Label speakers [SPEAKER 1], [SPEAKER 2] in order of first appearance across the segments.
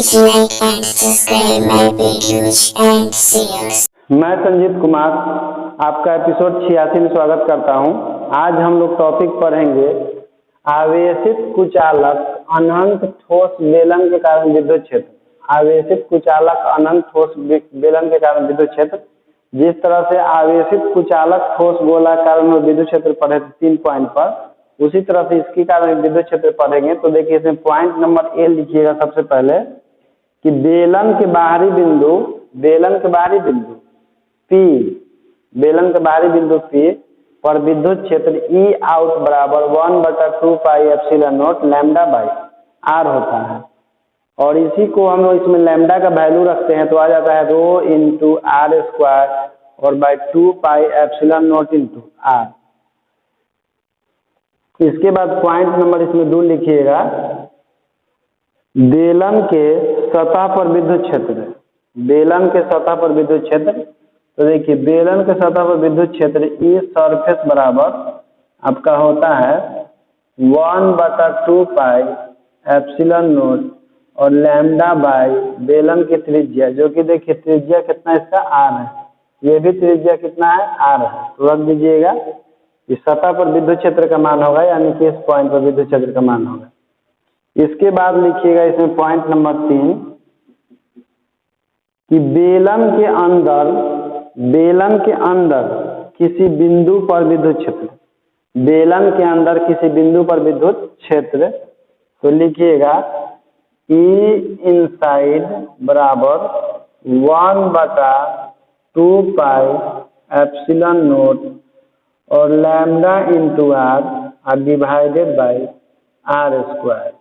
[SPEAKER 1] Please like and subscribe my videos and see us.
[SPEAKER 2] मैं संजीत कुमार आपका episode 86 में स्वागत करता हूं। आज हम लोग टॉपिक पढ़ेंगे आवेशित कुचालक अनंत ठोस बेलन के कारण विद्युत क्षेत्र। आवेशित कुचालक अनंत ठोस बेलन के कारण विद्युत क्षेत्र। जिस तरह से आवेशित कुचालक ठोस गोलाकार में विद्युत क्षेत्र पढ़े थे 3 पॉइंट पर, उसी तरह से इसके कारण विद्युत क्षेत्र पढ़ेंगे। तो देखिए इसमें पॉइंट नंबर ए लिखिएगा सबसे पहले कि बेलन के बाहरी बिंदु P पर विद्युत क्षेत्र E आउट बराबर 1/2 pi epsilon nought lambda by R होता है। और इसी को हम लोग इसमें लैम्डा का वैल्यू रखते हैं तो आ जाता है रो इंटू आर स्क्वायर और by 2 pi epsilon nought into R. इसके बाद पॉइंट नंबर इसमें 2 लिखिएगा, बेलन के सतह पर विद्युत क्षेत्र। तो देखिए बेलन के सतह पर विद्युत क्षेत्र ई सरफेस बराबर आपका होता है 1/2 पाई एप्सिलॉन नॉट और लैम्डा बाई बेलन की त्रिज्या, जो कि देखिए त्रिज्या कितना इसका आर है, ये भी त्रिज्या कितना है आर है। तो रख दीजिएगा इस सतह पर विद्युत क्षेत्र का मान होगा, यानी कि इस पॉइंट पर विद्युत क्षेत्र का मान होगा। इसके बाद लिखिएगा इसमें पॉइंट नंबर 3 कि बेलन के अंदर किसी बिंदु पर विद्युत क्षेत्र, तो लिखिएगा ई इनसाइड बराबर 1/2 पाई एप्सिलॉन नोट और lambda into R divided by R square.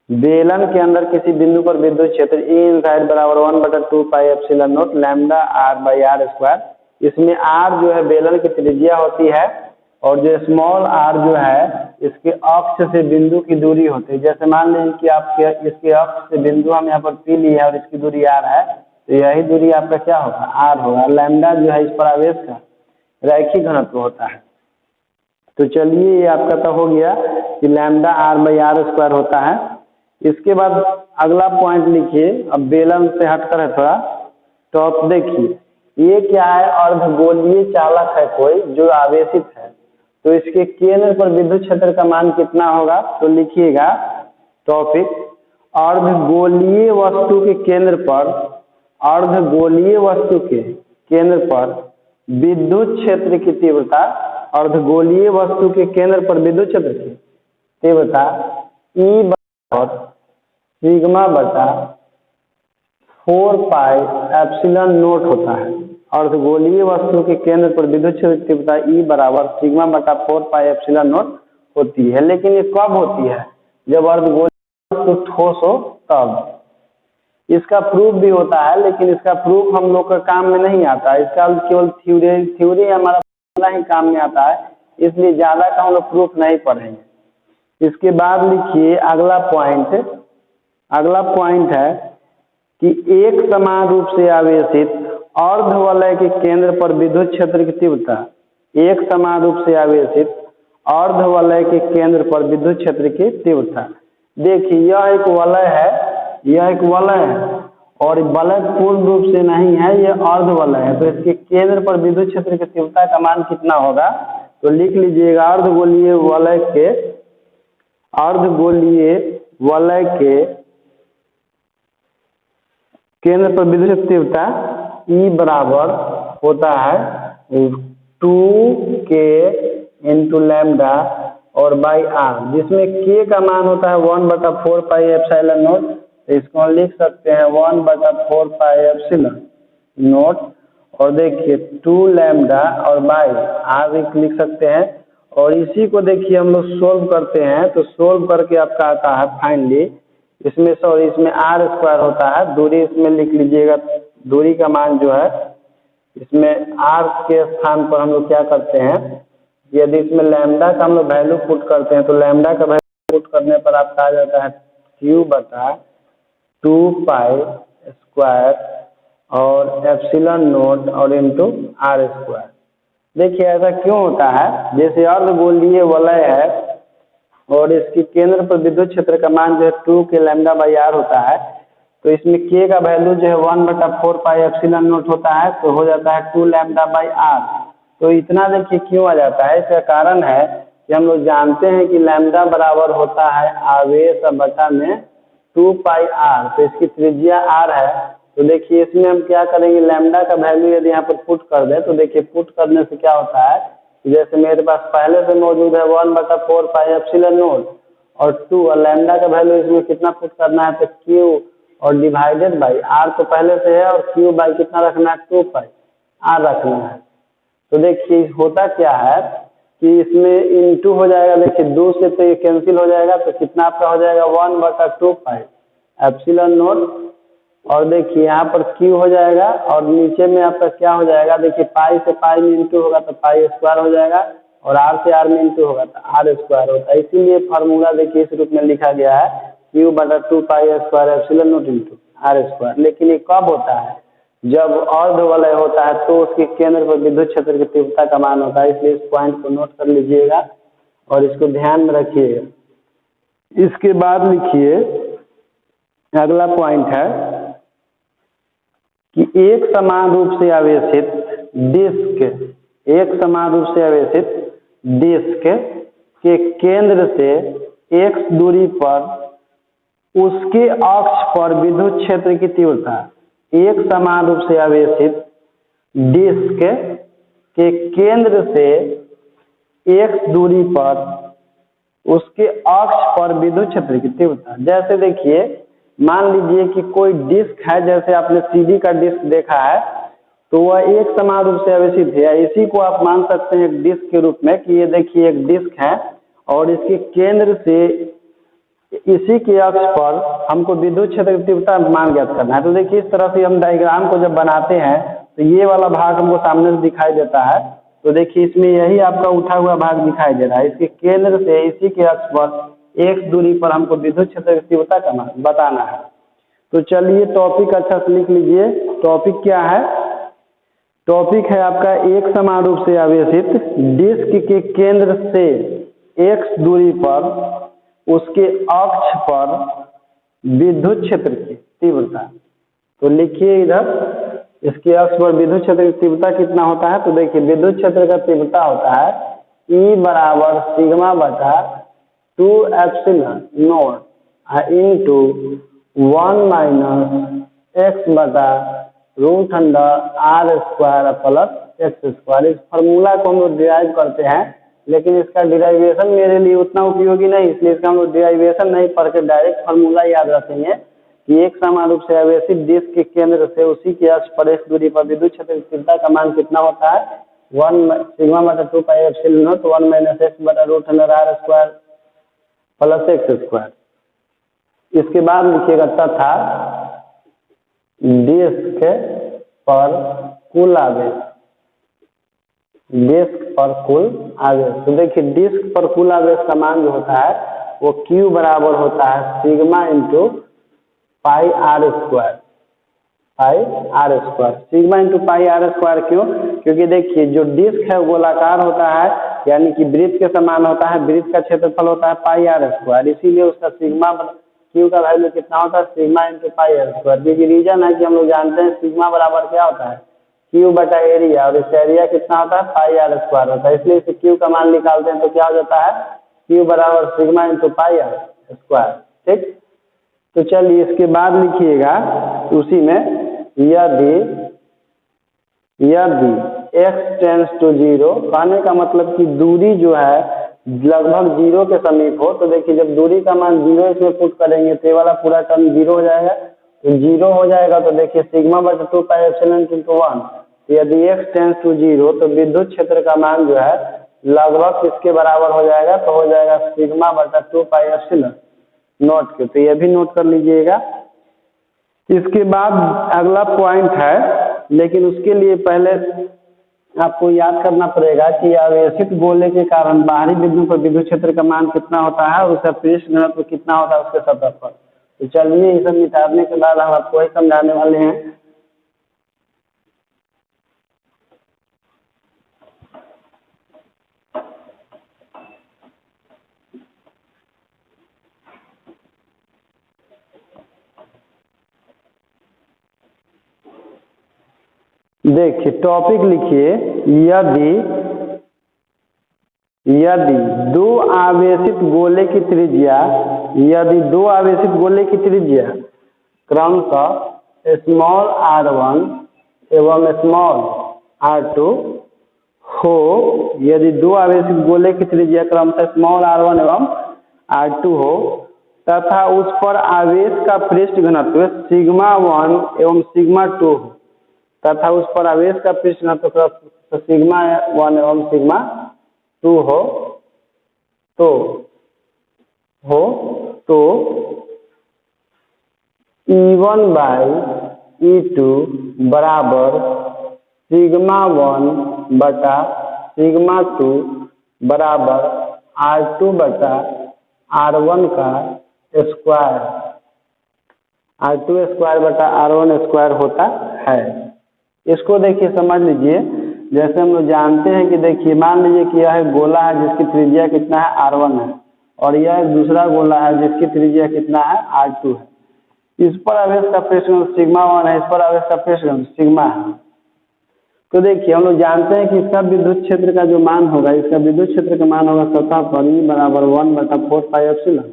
[SPEAKER 2] बेलन के अंदर किसी बिंदु पर विद्युत क्षेत्र ई इनसाइड बराबर 1/2 pi epsilon nought lambda R by R square. इसमें आर जो है बेलन की त्रिज्या होती है और जो स्मॉल आर जो है इसके अक्ष से बिंदु की दूरी होती है। जैसे मान लीजिए कि आपके इसके अक्ष से बिंदु हम यहाँ पर पी लिए है और इसकी दूरी आर है, तो यही दूरी आपका क्या होगा आर होगा। लैम्डा जो है इस पर आवेश का रैखिक घनत्व होता है। तो चलिए ये आपका तो हो गया कि lambda R by R square होता है। इसके बाद अगला पॉइंट लिखिए, अब बेलन से हटकर है थोड़ा, तो आप देखिए ये क्या है, अर्धगोलीय चालक है कोई जो आवेशित है, तो इसके केंद्र पर विद्युत क्षेत्र का मान कितना होगा। तो लिखिएगा टॉपिक अर्धगोलीय वस्तु के केंद्र पर विद्युत क्षेत्र की तीव्रता, अर्धगोलीय वस्तु के केंद्र पर विद्युत क्षेत्र की तीव्रता ई बराबर सिग्मा बटा 4 पाई एप्सिलॉन नोट होता है। अर्धगोलीय वस्तु के केंद्र पर विद्युत क्षेत्र की तीव्रता ई बराबर सिग्मा बटा 4 पाई एप्सिलॉन नोट होती है। लेकिन ये कब होती है, जब अर्धगोलीय वस्तु ठोस हो तब। इसका प्रूफ भी होता है, लेकिन इसका प्रूफ हम लोग का काम में नहीं आता है। इसका केवल थ्योरी हमारा ही काम में आता है, इसलिए ज्यादा का हम लोग प्रूफ नहीं पढ़ेंगे। इसके बाद लिखिए अगला पॉइंट है कि एक समान रूप से आवेशित अर्धवलय के केंद्र पर विद्युत क्षेत्र की तीव्रता, एक समान रूप से आवेशित अर्धवलय के केंद्र पर विद्युत क्षेत्र की तीव्रता। देखिए यह एक वलय है और वलय पूर्ण रूप से नहीं है, यह अर्धवलय है। तो इसके केंद्र पर विद्युत क्षेत्र की तीव्रता का मान कितना होगा, तो लिख लीजिएगा अर्धगोलीय वलय के केंद्र पर विद्युत तीव्रता E बराबर होता है 2K इंटू लैम्डा और बाई आर, जिसमें K का मान होता है 1/4 पाई एप्सिलॉन नोट। इसको हम लिख सकते हैं 1/4 पाई एप्सिलॉन नोट और देखिए 2 लैम्डा और बाई आर लिख सकते हैं। और इसी को देखिए हम लोग सोल्व करते हैं, तो सोल्व करके आपका आता है फाइनली इसमें आर स्क्वायर होता है। दूरी इसमें लिख लीजिएगा, दूरी का मान जो है इसमें आर के स्थान पर हम लोग क्या करते हैं, यदि इसमें लैम्डा का हम लोग वैल्यू पुट करते हैं तो लैम्डा का वैल्यू पुट करने पर आपका आ जाता है Q बटा 2 पाई स्क्वायर और एप्सिलॉन नोट और इंटू आर स्क्वायर। देखिए ऐसा क्यों होता है, जैसे अर्धगोलीय वलय है और इसकी केंद्र पर विद्युत क्षेत्र का मान जो है 2 के लैम्डा बाई आर होता है। तो इसमें के का वैल्यू जो है 1/4 पाई एप्सिलॉन नॉट होता है, तो हो जाता है 2 लैम्डा बाई आर। तो इतना देखिए क्यों आ जाता है, इसका कारण है कि हम लोग जानते हैं कि लैम्डा बराबर होता है आवेश बटा में 2 पाई आर। तो इसकी त्रिज्या आर है। तो देखिए इसमें हम क्या करेंगे, लैम्डा का वैल्यू यदि यहाँ पर पुट कर दें तो देखिए पुट करने से क्या होता है, जैसे मेरे पास पहले से मौजूद है 1/4 पाई एप्सिलॉन नॉट और 2, और लैम्डा का वैल्यू इसमें कितना पुट करना है, तो क्यू और डिवाइडेड बाई आर तो पहले से है, और क्यू बाई कितना रखना है, 2 पाई आर रखना है। तो देखिए होता क्या है कि इसमें इनटू हो जाएगा, देखिए 2 से तो ये कैंसिल हो जाएगा, तो कितना आपका हो जाएगा 1/2 पाई एप्सिलॉन नॉट, और देखिए यहाँ पर क्यू हो जाएगा, और नीचे में आपका क्या हो जाएगा, देखिए पाई से पाई में इंटू होगा तो पाई स्क्वायर हो जाएगा, और आर से आर में इंटू होगा तो आर स्क्वायर होता है। इसीलिए फार्मूला देखिए इस रूप में लिखा गया है Q/2 pi square epsilon nought into R square. लेकिन ये कब होता है, जब अर्धवलय होता है तो उसके केंद्र पर विद्युत क्षेत्र की तीव्रता का मान होता है। इसलिए इस पॉइंट को नोट कर लीजिएगा और इसको ध्यान में रखिएगा। इसके बाद लिखिए अगला पॉइंट है कि एक समान रूप से आवेशित डिस्क के केंद्र से x दूरी पर उसके अक्ष पर विद्युत क्षेत्र की तीव्रता, एक समान रूप से आवेशित डिस्क के केंद्र से x दूरी पर उसके अक्ष पर विद्युत क्षेत्र की तीव्रता। जैसे देखिए मान लीजिए कि कोई डिस्क है, जैसे आपने सीडी का डिस्क देखा है, तो वह एक समान रूप से आवेशित है। इसी को आप मान सकते हैं एक डिस्क के रूप में कि ये देखिए एक डिस्क है और इसके केंद्र से इसी के अक्ष पर हमको विद्युत क्षेत्र की तीव्रता मान ज्ञात करना है। तो देखिए इस तरह से हम डायग्राम को जब बनाते हैं तो ये वाला भाग हमको सामने से दिखाई देता है। तो देखिए इसमें यही आपका उठा हुआ भाग दिखाई दे रहा है। इसके केंद्र से इसी के अक्ष पर x दूरी पर हमको विद्युत क्षेत्र की तीव्रता का मान बताना है। तो चलिए टॉपिक अच्छा से लिख लीजिए। टॉपिक क्या है, टॉपिक है आपका एक समान रूप से आवेशित डिस्क के केंद्र से x दूरी पर उसके अक्ष पर विद्युत क्षेत्र की तीव्रता। तो लिखिए इधर इसके अक्ष पर विद्युत क्षेत्र की तीव्रता कितना होता है। तो देखिए विद्युत क्षेत्र का तीव्रता होता है E बराबर सिग्मा बटा 2 epsilon nought into 1 minus x बटा root under R square plus x square. इस फॉर्मूला को हम लोग डिराइव करते हैं, लेकिन इसका डिराइवेशन मेरे लिए उतना उपयोगी नहीं, इसलिए इसका हम लोग डिराइवेशन नहीं पढ़ के डायरेक्ट फॉर्मूला याद रखेंगे कि एक समान रूप से आवेशित डिस्क के केंद्र से उसी के अक्ष पर x दूरी पर विद्युत क्षेत्र की तीव्रता का मान कितना होता है, 1 सिग्मा बटा 2 pi epsilon nought 1 minus x बटा root under R square plus x square. इसके बाद लिखिएगा तथा डिस्क पर कुल आवेश, डिस्क पर कुल आवेश। तो देखिए डिस्क पर कुल आवेश का मान जो होता है वो Q बराबर होता है sigma into pi R square, sigma into pi R square. क्यों? क्योंकि देखिए जो डिस्क है गोलाकार होता है, यानी कि वृत्त के समान होता है, वृत्त का क्षेत्रफल होता है पाई आर स्क्वायर, इसीलिए उसका सिग्मा क्यू का वैल्यू कितना होता है, sigma into pi R square. क्योंकि रीजन है कि हम लोग जानते हैं सिग्मा बराबर क्या होता है, क्यू बटा एरिया, और इस एरिया कितना होता है, पाई आर स्क्वायर होता है। इसलिए इसे क्यू का मान निकालते हैं तो क्या हो जाता है, क्यू बराबर sigma into pi R square. ठीक, तो चलिए इसके बाद लिखिएगा उसी में यदि x टेंड्स टू 0, कहने का मतलब कि दूरी जो है लगभग 0 के समीप हो, तो देखिए जब दूरी का मान 0 इसमें पुट करेंगे तो ये वाला पूरा टर्म 0 हो जाएगा। तो 0 हो जाएगा तो देखिए सिग्मा बटा 2 पाई एप्सिलॉन इंटू 1। तो यदि x टेंड्स टू 0 तो विद्युत क्षेत्र का मान जो है लगभग किसके बराबर हो जाएगा, तो हो जाएगा सिग्मा बटा 2 पाई एप्सिलॉन नोट के। तो ये भी नोट कर लीजिएगा। इसके बाद अगला पॉइंट है, लेकिन उसके लिए पहले आपको याद करना पड़ेगा कि आवेशित गोले के कारण बाहरी बिंदु पर विद्युत क्षेत्र का मान कितना होता है और उसका पृष्ठ घनत्व कितना होता है उसके सतह पर। तो चलिए ये सब मिटाने के बाद हम आपको ही समझाने वाले हैं। देखिए टॉपिक लिखिए, यदि यदि दो आवेशित गोले की त्रिज्या यदि दो आवेशित गोले की त्रिज्या क्रमशः स्मॉल r1 एवं स्मॉल r2 हो, यदि दो आवेशित गोले की त्रिज्या क्रमशः स्मॉल r1 एवं r2 हो तथा उस पर आवेश का पृष्ठ घनत्व सिग्मा 1 एवं सिग्मा 2 हो तथा उस पर आवेश का पृष्ठ घनत्व सिग्मा 1 एवं सिग्मा 2 हो तो E1 बाई E2 बराबर सिग्मा 1 बटा सिग्मा 2 बराबर R2 बटा R1 का स्क्वायर, R2 स्क्वायर बटा R1 स्क्वायर होता है। इसको देखिए समझ लीजिए, जैसे हम लोग जानते हैं कि देखिए मान लीजिए कि यह गोला है जिसकी त्रिज्या कितना है R1 है और यह दूसरा गोला है जिसकी त्रिज्या कितना है R2 है। इस पर आवेश का पृष्ठ सिग्मा 1 है, इस पर आवेश का पृष्ठ सिग्मा है। तो देखिए हम लोग जानते हैं कि इसका विद्युत क्षेत्र का जो मान होगा, इसका विद्युत क्षेत्र का मान होगा सतह पर E बराबर 1 बटा 4 पाई एप्सिलॉन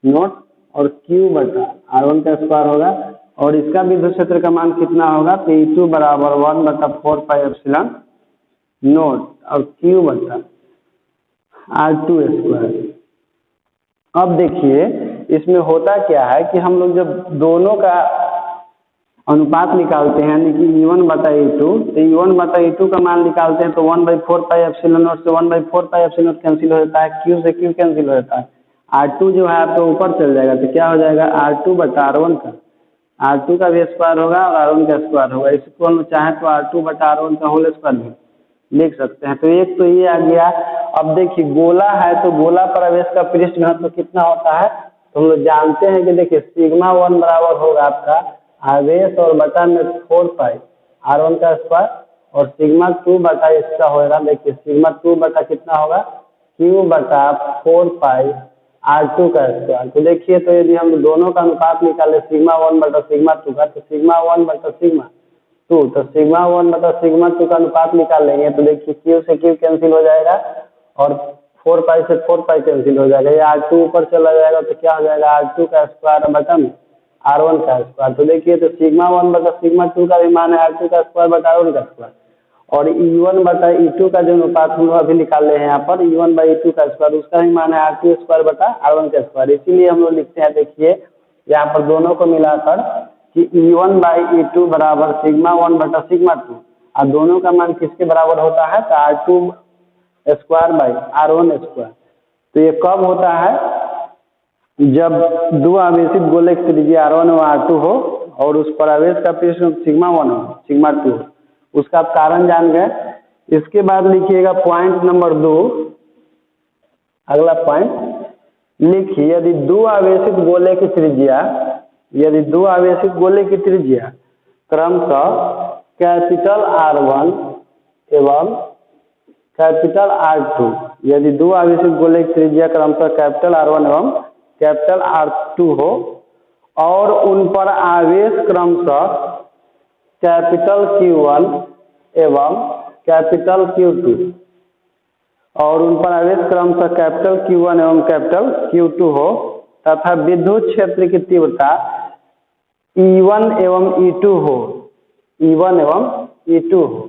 [SPEAKER 2] नॉट और Q बटा R1 का स्क्वायर होगा और इसका विद्युत क्षेत्र का मान कितना होगा तो E2 बराबर 1 बटा 4 पाई एप्सिलॉन नॉट और Q बटा R2 स्क्वायर। अब देखिए इसमें होता क्या है कि हम लोग जब दोनों का अनुपात निकालते हैं यानी कि E1 बटा E2, तो E1 बटा E2 का मान निकालते हैं तो 1/4 पाई एप्सिलॉन नॉट से 1/4 पाई एप्सिलॉन नॉट कैंसिल हो जाता है, Q से Q कैंसिल हो जाता है, R2 जो है आपको ऊपर चल जाएगा तो क्या हो जाएगा R2 बटा R1 का, R2 का भी स्क्वायर होगा और R1 का स्क्वायर होगा। इसको हम चाहें तो R2 बटा R1 का होल स्क्वायर भी लिख सकते हैं। तो एक तो ये आ गया। अब देखिए गोला है तो गोला पर आवेश का पृष्ठ घनत्व कितना होता है तो हम लोग जानते हैं कि देखिए सिग्मा 1 बराबर होगा आपका आवेश और बटा में 4 पाई R1 का स्क्वायर और सिग्मा 2 बटा इसका होगा, देखिए सिग्मा 2 बटा कितना होगा Q बटा 4 पाई R2 का स्क्वायर। तो देखिए तो यदि हम दोनों का अनुपात निकाले सिग्मा 1 बटा सिग्मा 2 का तो सिग्मा 1 बटा सिग्मा 2 तो सिग्मा 1 बटा सिग्मा 2 का अनुपात निकाल लेंगे तो देखिए Q से Q कैंसिल हो जाएगा और 4 पाई से 4 पाई कैंसिल हो जाएगा, ये R2 ऊपर चला जाएगा तो क्या हो जाएगा R2 का स्क्वायर बटा में R1 का स्क्वायर। तो देखिए तो सिग्मा 1 बटा सिग्मा 2 का भी मान है R2 का स्क्वायर बटा R1 का स्क्वायर और E1 बटा E2 का जो अनुपात हम लोग अभी निकाल रहे हैं यहाँ पर E1 बाई E2 का स्क्वायर उसका भी मान है R2 स्क्वायर बटा R1 का स्क्वायर। इसीलिए हम लोग लिखते हैं देखिए यहाँ पर दोनों को मिलाकर कि E1 बाई E2 बराबर सिग्मा 1 बटा सिग्मा 2 और दोनों का मान किसके बराबर होता है तो R2 square by R1 square. तो ये कब होता है जब दो आवेशित गोले की त्रिज्या R1 और R2 हो और उस पर आवेश का पृष्ठ सिग्मा 1 हो सिग्मा 2 हो, उसका आप कारण जान गए। इसके बाद लिखिएगा पॉइंट नंबर 2, अगला पॉइंट लिखिए यदि दो आवेशित गोले की त्रिज्या क्रमशः कैपिटल R1 एवं कैपिटल R2, यदि दो आवेशित गोले की त्रिज्या क्रमशः कैपिटल R1 एवं कैपिटल R2 हो और उन पर आवेश क्रमशः कैपिटल Q1 एवं कैपिटल Q2 और उन पर आवेश क्रमशः कैपिटल Q1 एवं कैपिटल Q2 हो तथा विद्युत क्षेत्र की तीव्रता E1 एवं E2 हो, E1 एवं E2 हो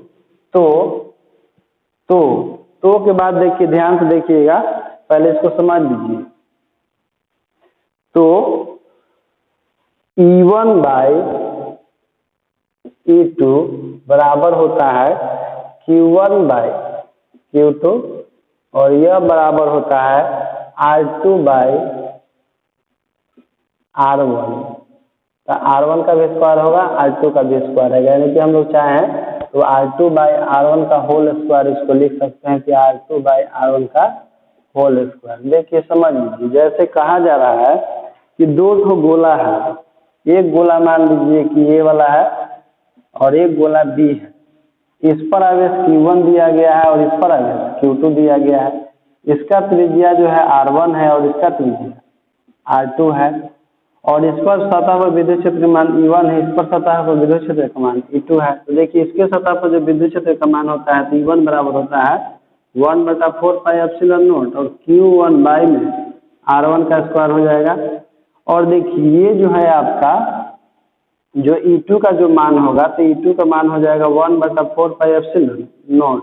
[SPEAKER 2] तो के बाद देखिए ध्यान से देखिएगा, पहले इसको समझ लीजिए। तो E1 बाई E2 बराबर होता है Q1 बाई Q2 और यह बराबर होता है R2 बाई R1। तो R1 का भी स्क्वायर होगा R2 का भी स्क्वायर है, यानी कि हम लोग चाहें तो R2 बाई R1 का होल स्क्वायर इसको लिख सकते हैं कि R2 बाई R1 का होल स्क्वायर। देखिए समझ लीजिए, जैसे कहा जा रहा है कि दो ठो गोला है, एक गोला मान लीजिए कि ये वाला है और एक गोला B है, इस पर आवेश Q1 दिया गया है और इस पर आवेश Q2 दिया गया है। इसका त्रिज्या जो है R1 है और इसका त्रिज्या R2 है और इस पर सतह पर विद्युत क्षेत्र का मान E1 है, इस पर सतह पर विद्युत क्षेत्र का मान E2 है। तो देखिए इसके सतह पर जो विद्युत क्षेत्र का मान होता है तो E1 बराबर होता है 1/4 पाई एप्सिलॉन नॉट और Q1 बाई में R1 का स्क्वायर हो जाएगा। और देखिए ये जो है आपका जो E2 का जो मान होगा तो E2 का मान हो जाएगा 1/4 पाई एप्सिलॉन नॉट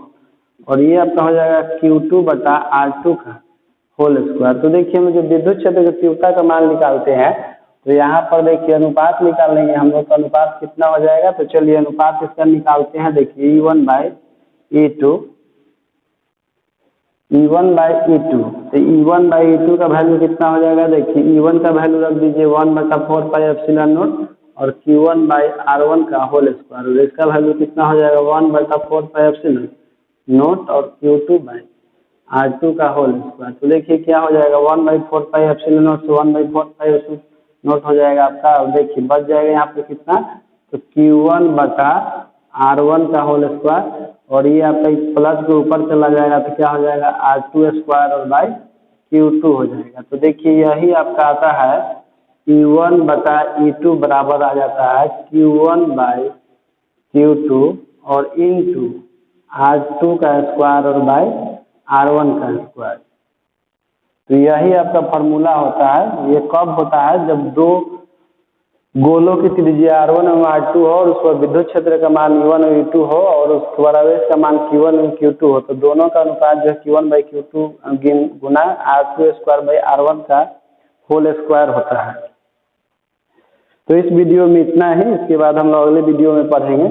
[SPEAKER 2] और ये आपका हो जाएगा Q2/R2 का होल स्क्वायर। तो देखिए हम जो विद्युत क्षेत्र की तीव्रता का मान निकालते हैं तो यहाँ पर देखिए अनुपात निकाल लेंगे हम लोग का। अनुपात कितना हो जाएगा तो चलिए अनुपात इसका निकालते हैं। देखिए E1 बाई E2 तो E1 बाई E2 का वैल्यू कितना हो जाएगा। देखिए E1 का वैल्यू रख दीजिए 1/4 पाई एप्सिलॉन नॉट और Q1 बाई R1 का होल स्क्वायर और इसका वैल्यू कितना हो जाएगा 1/4 पाई एप्सिलॉन नॉट और Q2 बाई R2 का होल स्क्वायर। तो देखिए क्या हो जाएगा 1/4 पाई एप्सिलॉन नॉट से 1/4 पाई एप्सिलॉन नॉट हो जाएगा आपका। और देखिए बच जाएगा यहाँ पे कितना तो Q1/R1 का होल स्क्वायर और ये आपका प्लस के ऊपर चला जाएगा तो क्या हो जाएगा R2 स्क्वायर और बाई Q2 हो जाएगा। तो देखिए यही आपका आता है E1/E2 बराबर आ जाता है Q1 बाई Q2 और इंटू R2 का स्क्वायर और बाई R1 का स्क्वायर। तो यही आपका फॉर्मूला होता है। ये कब होता है जब दो गोलों की त्रिज्या R1 और R2 हो और उस पर विद्युत क्षेत्र का मान E1 और E2 हो और उस पर आवेश का मान Q1 और Q2 हो तो दोनों का अनुपात जो है Q1/Q2 Guna R2 square by R1 का होल स्क्वायर होता है। तो इस वीडियो में इतना ही, इसके बाद हम लोग अगले वीडियो में पढ़ेंगे।